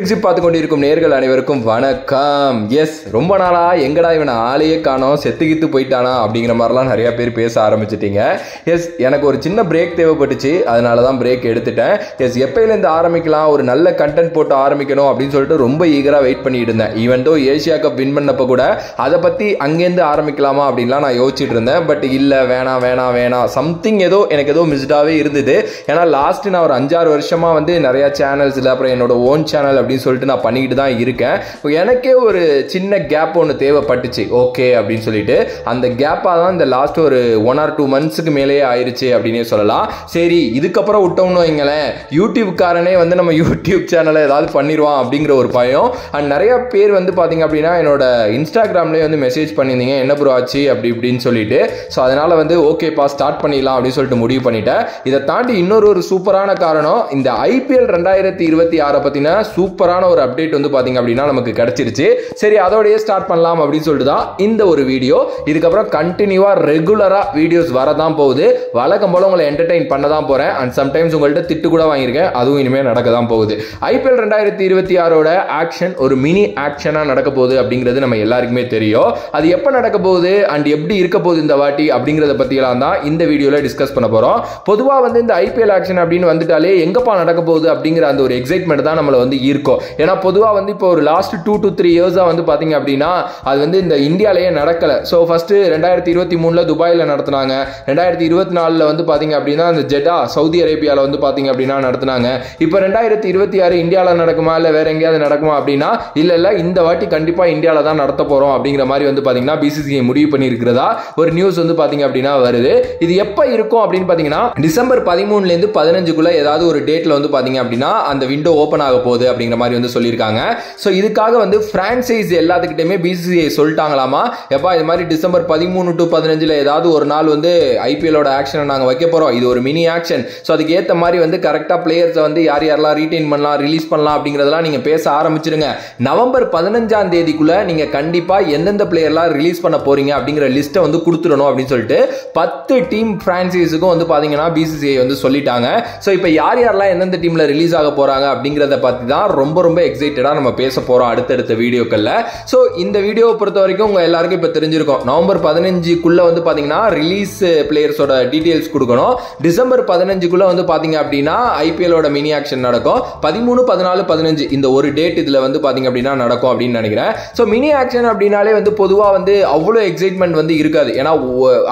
பார்த்து கொண்டிருக்கும் நேர்கள் அனைவருக்கும் வணக்கம். எஸ், ரொம்ப நாளா எங்கடா இவனை ஆளையே காணோம், செத்துக்கித்து போயிட்டானா அப்படிங்கிற மாதிரிலாம் நிறைய பேர் பேச ஆரம்பிச்சிட்டீங்க. எஸ், எனக்கு ஒரு சின்ன பிரேக் தேவைப்பட்டுச்சு, அதனால தான் பிரேக் எடுத்துட்டேன். எஸ், எப்பயிலேருந்து ஆரம்பிக்கலாம், ஒரு நல்ல கண்டென்ட் போட்டு ஆரம்பிக்கணும் அப்படின்னு சொல்லிட்டு ரொம்ப ஈகராக வெயிட் பண்ணிட்டு இருந்தேன். Even though Asia cup win பண்ணப்போ கூட அதை பற்றி அங்கேருந்து ஆரம்பிக்கலாமா அப்படின்லாம் நான் யோசிச்சுட்டு இருந்தேன். பட் இல்லை, வேணாம் சம்திங் எனக்கு ஏதோ மிஸ்டாகவே இருந்தது. ஏன்னா லாஸ்ட் நான் ஒரு 5-6 வருஷமாக வந்து நிறையா சேனல்ஸில் அப்புறம் என்னோட ஓன் சேனல் அப்படின்னு சொல்லிட்டு நான் பண்ணிக்கிட்டு தான் இருக்கேன். எனக்கே ஒரு சின்ன கேப் ஒன்று தேவைப்பட்டுச்சு, ஓகே அப்படின்னு சொல்லிட்டு. அந்த கேப்பாக தான் இந்த லாஸ்ட் ஒரு 1 or 2 monthsக்கு மேலேயே ஆயிடுச்சு அப்படின்னே சொல்லலாம். சரி, இதுக்கப்புறம் விட்டோம்னு வைங்களேன், யூடியூப்காரனே வந்து நம்ம யூடியூப் சேனலை ஏதாவது பண்ணிடுவான் அப்படிங்கிற ஒரு பயம். அண்ட் நிறைய பேர் வந்து பார்த்தீங்க அப்படின்னா என்னோட இன்ஸ்டாகிராம்லேயே வந்து மெசேஜ் பண்ணியிருந்தீங்க, என்ன ப்ரோ ஆச்சு அப்படி இப்படின்னு சொல்லிட்டு. ஸோ அதனால் வந்து ஓகேப்பா ஸ்டார்ட் பண்ணிடலாம் அப்படின்னு சொல்லிட்டு முடிவு பண்ணிட்டேன். இதை தாண்டி இன்னொரு சூப்பரான காரணம், இந்த IPL 2026 பற்றின சூப்பரான ஒரு அப்டேட் வந்து பாத்தீங்க அப்படின்னா நமக்கு கிடைச்சிருச்சு. சரி, அதோடய ஸ்டார்ட் பண்ணலாம் அப்படின்னு சொல்லிட்டு தான் இந்த ஒரு வீடியோ. இதுக்கப்புறம் கண்டினியூவா ரெகுலரா வீடியோஸ் வரதான் போகுது. வழக்கம் போல உங்களை என்டர்டெயின் பண்ண தான் போறேன். அண்ட் சம்டைம்ஸ் உங்கள்கிட்ட திட்டு கூட வாங்கியிருக்கேன், அதுவும் இனிமேல் நடக்க தான் போகுது. IPL 2026 ஆக்ஷன் ஒரு மினி ஆக்ஷனா நடக்க போகுது அப்படிங்கிறது நம்ம எல்லாருக்குமே தெரியும். அது எப்ப நடக்க போகுது அண்ட் எப்படி இருக்க போகுது இந்த வாட்டி அப்படிங்கறத பத்தியெல்லாம் தான் இந்த வீடியோல டிஸ்கஸ் பண்ண போறோம். பொதுவா வந்து இந்த IPL ஆக்ஷன் அப்படின்னு வந்துட்டாலே எங்கப்பா நடக்க போகுது அப்படிங்கிற அந்த ஒரு எக்ஸைட்மெண்ட் தான் நம்மள வந்து இருக்கும். ஏன்னா பொதுவாக வந்து இப்போ ஒரு லாஸ்ட் 2 to 3 இயர்ஸாக வந்து பார்த்தீங்க அப்படின்னா அது வந்து இந்த இந்தியாவிலேயே நடக்கலை. ஸோ ஃபர்ஸ்ட் 2023 துபாயில் நடத்தினாங்க. 2024 வந்து பார்த்தீங்க அப்படின்னா அந்த ஜெட்டா சவுதி அரேபியாவில் வந்து பார்த்தீங்க அப்படின்னா நடத்தினாங்க. இப்போ 2026 இந்தியாவில் நடக்குமா இல்லை வேற எங்கேயாவது நடக்குமா அப்படின்னா இல்லை இந்த வாட்டி கண்டிப்பாக இந்தியாவில் தான் நடத்த போகிறோம் அப்படிங்கிற மாதிரி வந்து பார்த்தீங்கன்னா BCCI முடிவு பண்ணியிருக்கிறதா ஒரு நியூஸ் வந்து பார்த்தீங்க அப்படின்னா வருது. இது எப்போ இருக்கும் அப்படின்னு பார்த்தீங்கன்னா டிசம்பர் 13 to 15 ஏதாவது ஒரு டேட்டில் வந்து பார்த்தீங்க அப்படின்னா அந்த விண்டோ ஓப்பன் ஆக போகுது அப்படிங்கிற மாதிரி வந்து சொல்லியிருக்காங்க. ஸோ இதுக்காக வந்து பிரான்சைஸ் எல்லாத்துக்கிட்டையுமே BCCI சொல்லிட்டாங்களாமா, எப்பா இது மாதிரி டிசம்பர் 13 to 15 ஏதாவது ஒரு நாள் வந்து IPLோட ஆக்ஷனை நாங்கள் வைக்க போகிறோம், இது ஒரு மினி ஆக்ஷன். ஸோ அதுக்கு ஏற்ற மாதிரி வந்து கரெக்டாக பிளேயர்ஸை வந்து யாரெல்லாம் ரீட்டைன் பண்ணலாம், ரிலீஸ் பண்ணலாம் அப்படிங்கிறதெல்லாம் நீங்கள் பேச ஆரம்பிச்சிருங்க. நவம்பர் 15 நீங்கள் கண்டிப்பாக எந்தெந்த பிளேயர்லாம் ரிலீஸ் பண்ண போறீங்க அப்படிங்கிற லிஸ்ட்டை வந்து கொடுத்துடணும் அப்படின்னு சொல்லிட்டு 10 டீம் பிரான்சைஸுக்கும் வந்து பார்த்தீங்கன்னா BCCI வந்து சொல்லிட்டாங்க. ஸோ இப்போ யாரெல்லாம் எந்தெந்த டீமில் ரிலீஸ் ஆக போகிறாங்க அப்படிங்கிறத பற்றி தான் ரொம்ப எக்ஸைட்டடா நம்ம பேச போறோம் அடுத்தடுத்த வீடியோக்கள்ல. சோ இந்த வீடியோவை பொறுத்த வரைக்கும் உங்க எல்லாருக்கும் இப்ப தெரிஞ்சிருக்கும், நவம்பர் 15 வந்து பாத்தீங்கன்னா ரிலீஸ் பிளேயர்ஸோட டீடைல்ஸ் கொடுக்கணும். டிசம்பர் 15 வந்து பாத்தீங்க அப்படின்னா IPLோட மினி ஆக்ஷன் நடக்கும். 13, 14, 15 இந்த ஒரு டேட் இதுல வந்து பாத்தீங்க அப்படின்னா நடக்கும் அப்படின்னு நினைக்கிறேன். சோ மினி ஆக்ஷன் அப்படின்னாலே வந்து பொதுவா வந்து அவ்வளவு எக்ஸைட்மெண்ட் வந்து இருக்காது. ஏன்னா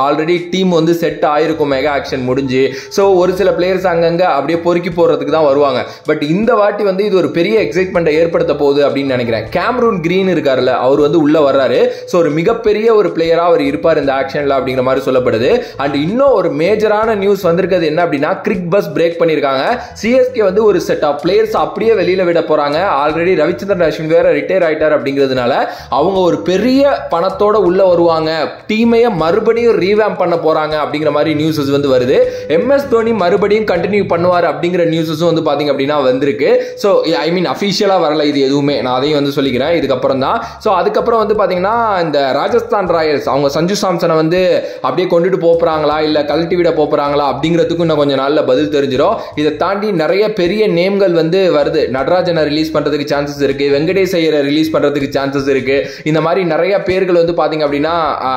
ஆல்ரெடி டீம் வந்து செட் ஆயிருக்கும் மெகா ஆக்ஷன் முடிஞ்சு. சோ ஒரு சில பிளேயர்ஸ் அங்கங்க அப்படியே பொறுக்கி போறதுக்கு தான் வருவாங்க. பட் இந்த வாட்டி வந்து இது ஒரு பெரிய எக்ஸைட்மெண்ட் ஏற்படுத்த போகுது அப்படின்னு நினைக்கிறேன். கேமரூன் கிரீன் இருக்காருல்ல, அவர் வந்து உள்ள வர்றாரு. சோ ஒரு மிகப்பெரிய ஒரு பிளேயரா அவர் இருப்பார் இந்த ஆக்ஷன்ல அப்படிங்கிற மாதிரி சொல்லப்படுது. அண்ட் இன்னும் ஒரு மேஜரான நியூஸ் வந்திருக்கிறது என்ன அப்படின்னா, கிரிக் பஸ் பிரேக் பண்ணிருக்காங்க. CSK வந்து ஒரு செட் ஆஃப் பிளேயர்ஸ் அப்படியே வெளியில விட போறாங்க. ஆல்ரெடி ரவிச்சந்திரன் அஸ்வின் வேற ரிட்டையர் ஆயிட்டார் அப்படிங்கிறதுனால அவங்க ஒரு பெரிய பணத்தோட உள்ள வருவாங்க, டீமையை மறுபடியும் ரீவேம்ப் பண்ண போறாங்க அப்படிங்கிற மாதிரி நியூஸஸ் வந்து வருது. MS தோனி மறுபடியும் கண்டினியூ பண்ணுவார் அப்படிங்கிற நியூஸஸும் வந்து பாத்தீங்க அப்படின்னா வந்திருக்கு. சோ ஐ மீன் அபிஷியலா வரல இது எதுவுமே, நான் அதையும் வந்து சொல்லிக்கிறேன் இதுக்கப்புறம் தான். ஸோ அதுக்கப்புறம் வந்து பார்த்தீங்கன்னா இந்த ராஜஸ்தான் ராயல்ஸ் அவங்க சஞ்சு சாம்சனை வந்து அப்படியே கொண்டுட்டு போறாங்களா இல்லை கழட்டி விட போறாங்களா அப்படிங்கிறதுக்கும் இன்னும் கொஞ்சம் நாளில் பதில் தெரிஞ்சிடும். இதை தாண்டி நிறைய பெரிய நேம்கள் வந்து வருது. நடராஜனை ரிலீஸ் பண்ணுறதுக்கு சான்சஸ் இருக்கு, வெங்கடேஷ் ஐயரை ரிலீஸ் பண்ணுறதுக்கு சான்சஸ் இருக்கு. இந்த மாதிரி நிறைய பேர்கள் வந்து பார்த்தீங்க அப்படின்னா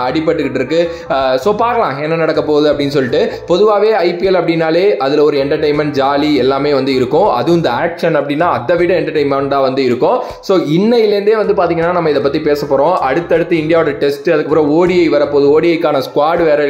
அடிபட்டுக்கிட்டு இருக்கு. ஸோ பார்க்கலாம் என்ன நடக்க போகுது அப்படின்னு சொல்லிட்டு. பொதுவாகவே IPL அப்படின்னாலே அதில் ஒரு என்டர்டைன்மெண்ட் ஜாலி எல்லாமே வந்து இருக்கும். அதுவும் இந்த ஆக்ஷன் அப்படின்னா அதை விட என்டர்டைன்மெண்டா வந்து இருக்கும். ஸோ இன்னையிலேருந்தே வந்து பார்த்தீங்கன்னா நம்ம இதை பற்றி பேச போகிறோம். அடுத்தடுத்து இந்தியாவோட டெஸ்ட், அதுக்கப்புறம் ODI வரப்போகுது. ODIக்கான ஸ்குவாட் வேற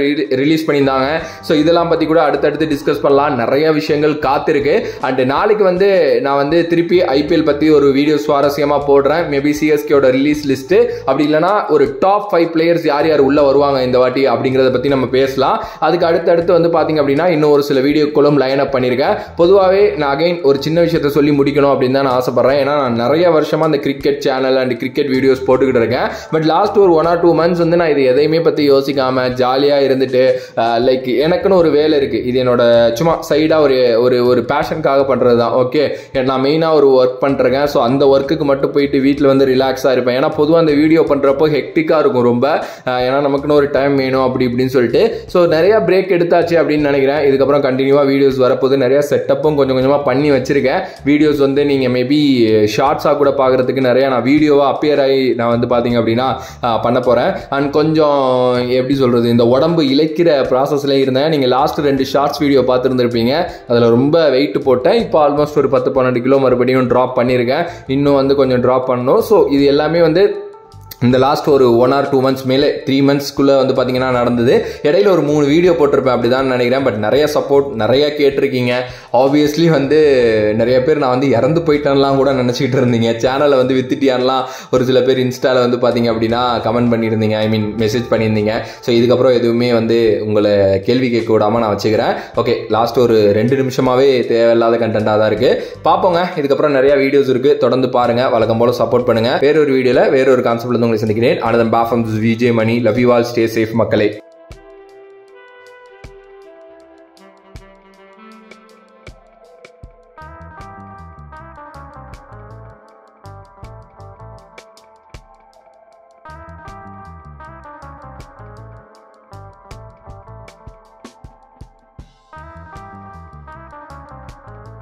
ரிலீஸ் பண்ணியிருந்தாங்க. ஸோ இதெல்லாம் பற்றி கூட அடுத்தடுத்து டிஸ்கஸ் பண்ணலாம். நிறைய விஷயங்கள் காத்திருக்கு. அண்ட் நாளைக்கு வந்து நான் வந்து திருப்பி IPL பற்றி ஒரு வீடியோ சுவாரஸ்யமாக போடுறேன். மேபி CSKோட ரிலீஸ் லிஸ்ட், அப்படி இல்லைனா ஒரு டாப் 5 பிளேயர்ஸ் யார் உள்ள வருவாங்க இந்த வாட்டி அப்படிங்கிறத பற்றி நம்ம பேசலாம். அதுக்கு அடுத்தடுத்து வந்து பார்த்தீங்க அப்படின்னா இன்னும் ஒரு சில வீடியோக்களும் லைன் அப் பண்ணியிருக்கேன். பொதுவாகவே நான் அகைன் ஒரு சின்ன விஷயத்தை சொல்லி முடிக்கணும் அப்படின்னு தான் நான் ஆசைப்படுறேன். ஏன்னா நான் நிறைய வருஷமா அந்த cricket channel and cricket videos போட்டுக்கிட்டு இருக்கேன். பட் லாஸ்ட் ஒரு 1 or 2 months வந்து நான் இது எதையுமே பற்றி யோசிக்காம ஜாலியாக இருந்துட்டு லைக் எனக்குன்னு ஒரு வேலை இருக்குது, இது என்னோட சும்மா சைடாக ஒரு பேஷனுக்காக பண்ணுறது தான். ஓகே, நான் மெயினாக ஒரு ஒர்க் பண்ணுறேன். ஸோ அந்த ஒர்க்குக்கு மட்டும் போயிட்டு வீட்டில் வந்து ரிலாக்ஸாக இருப்பேன். ஏன்னா பொதுவாக அந்த வீடியோ பண்ணுறப்போ ஹெக்டிக்காக இருக்கும் ரொம்ப. ஏன்னா நமக்குன்னு ஒரு டைம் வேணும் அப்படி இப்படின்னு சொல்லிட்டு. ஸோ நிறைய பிரேக் எடுத்தாச்சு அப்படின்னு நினைக்கிறேன். இதுக்கப்புறம் கண்டினியூவாக வீடியோஸ் வரப்போது. நிறைய செட்டப்பும் கொஞ்சம் கொஞ்சமாக பண்ணி வச்சிருக்கேன். வீடியோஸ் வந்து நீங்கள் மேபி மேபி ஷார்ட்ஸாக கூட பார்க்குறதுக்கு நிறையா நான் வீடியோவாக அப்பியர் ஆகி நான் வந்து பார்த்தீங்க அப்படின்னா பண்ண போகிறேன். அண்ட் கொஞ்சம் எப்படி சொல்கிறது, இந்த உடம்பு இழைக்கிற ப்ராசஸ்லேயே இருந்தேன். நீங்கள் லாஸ்ட் 2 ஷார்ட்ஸ் வீடியோ பார்த்துருந்துருப்பீங்க. அதில் ரொம்ப வெயிட் போட்டேன். இப்போ ஆல்மோஸ்ட் ஒரு 10-12 கிலோ மறுபடியும் ட்ராப் பண்ணியிருக்கேன். இன்னும் வந்து கொஞ்சம் ட்ராப் பண்ணணும். ஸோ இது எல்லாமே வந்து இந்த லாஸ்ட் ஒரு 1 or 2 months மேலே 3 monthsக்குள்ளே வந்து பார்த்தீங்கன்னா நடந்தது. இடையில ஒரு 3 வீடியோ போட்டிருப்பேன் அப்படி தான் நினைக்கிறேன். பட் நிறைய சப்போர்ட் நிறையா கேட்டிருக்கீங்க. ஆப்வியஸ்லி வந்து நிறைய பேர் நான் வந்து இறந்து போயிட்டேன்லாம் கூட நினச்சிக்கிட்டு இருந்தீங்க. சேனலை வந்து வித்துட்டியான்லாம் ஒரு சில பேர் இன்ஸ்டாவில் வந்து பார்த்தீங்க அப்படின்னா கமெண்ட் பண்ணியிருந்தீங்க, ஐ மீன் மெசேஜ் பண்ணியிருந்தீங்க. ஸோ இதுக்கப்புறம் எதுவுமே வந்து உங்களை கேள்வி கேட்க விடாமல் நான் வச்சுக்கிறேன். ஓகே, லாஸ்ட் ஒரு 2 நிமிஷமாகவே தேவையில்லாத கண்டென்ட்டாக தான் இருக்குது. பார்ப்போங்க. இதுக்கப்புறம் நிறையா வீடியோஸ் இருக்குது, தொடர்ந்து பாருங்கள். வழக்கம் போல் சப்போர்ட் பண்ணுங்கள். வேறொரு வீடியோவில் வேறொரு கான்செப்ட்ல சந்திக்கிறேன். Another from this VJ Money. Love you all. Stay safe மக்களே.